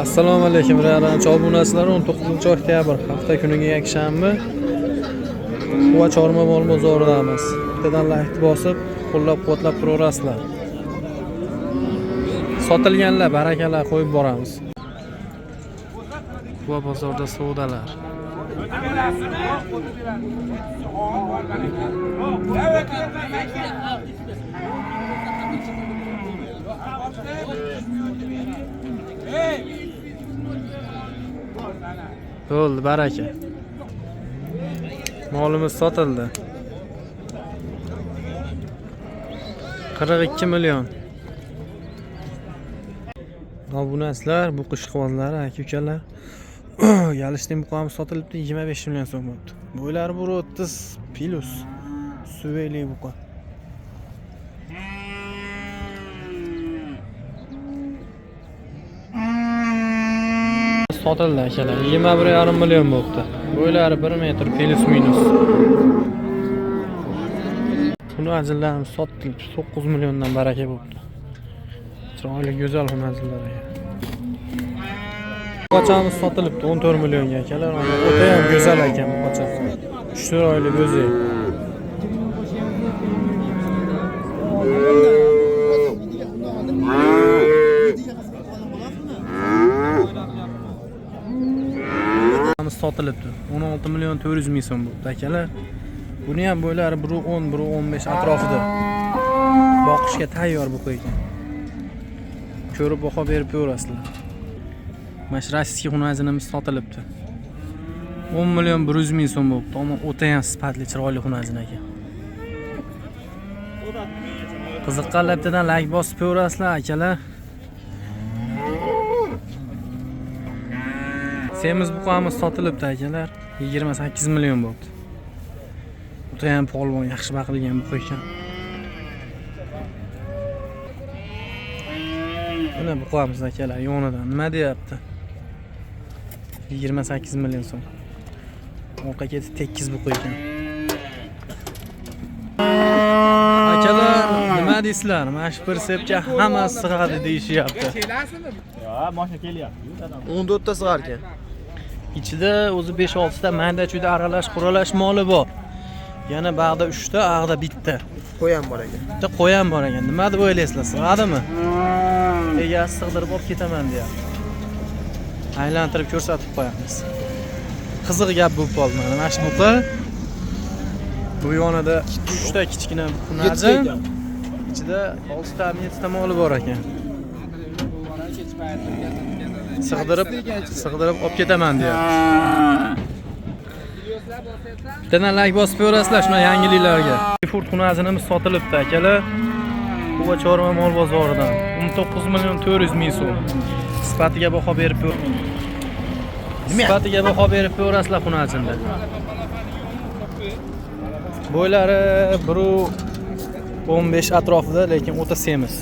Assalomu alaykum ranch obunachilar. 19-oktyabr hafta kuniga yakshanba Quva Chorma mol bozoridamiz. Bittadan like bosib, qo'llab-quvvatlab turaverasizlar. Sotilganlar barakalar qo'yib boramiz. Quva bozorida savdolar. Bo'ldi, baraka. Molimiz sotildi. 42 million. Obunachilar, bu qishqozlar, aka-ukalar. Yalishning buqamiz sotilibdi, 25 million so'm bo'libdi. Bo'ylari 1.30 plus. Suveli buqa. Sotildi akalar. 21,5 million bo'libdi. Bo'ylari 1 metr plus minus. Buni ajinlarimiz sotildi. 9 milliondan baraka bo'libdi. Chiroyli, go'zal xonazillar aka. Qochamiz sotilibdi 14 millionga akalar. O'ta ham go'zal ekan bu qocha. Chiroyli go'zal. Sotilibdi 16 million 400 ming so'm bo'ldi akalar. Buni ham bo'ylari 1.10 1.15 atrofida. Boqishga tayyor bu qo'y ekan. Ko'rib baho berib ko'rasizlar. Mana rossiya xunazinimiz sotilibdi. 10 million 100 ming so'm bo'libdi. Ammo o'ta ham sifatli, chiroyli xunazin ekan. Qiziqqanlar bittadan like bosib ko'rasizlar akalar. Semiz buqamiz sotilibdi akalar. 28 million bo'ldi. O'ta ham polvon, yaxshi baqilgan buqa ekan. Mana buqamiz akalar yonidan nima deyapti? 28 million so'm. Orqa ketib tekkiz buqa ekan. Akalar, nima deysizlar? Mana shu persepga hammasi sig'adi deyishyapti. Ya, mashina kelyapti. 14 ta sig'ar ekan. Ichida o'zi 5-6 ta mayda-chuyda aralash, quralash moli bor. Yana bag'da 3 ta, ag'da bitta. Qo'y ham bor ekan. Bitta qo'y ham bor ekan. Nima deb o'ylaysizlar? Sig'adimi? Egasi sig'dirib olib ketaman deyapti. Aylantirib ko'rsatib qo'yamiz. Qiziq gap bo'lib qoldi mana. Mana shu buqa bu yonida 3 ta kichkina xunazin. Ichida 6 ta, 7 ta moli bor ekan. Sig'dirib olib ketaman deyapti. Bittadan like bosib ko'rasizlar shuna yangiliklarga. Ford xunazinimiz sotilibdi akalar. Quva Chorma mol bozoridan 19 million 400 ming so'm. Sifatiga baho berib ko'rasizlar xunazinda. Bo'ylari 1.15 atrofida, lekin o'ta semiz.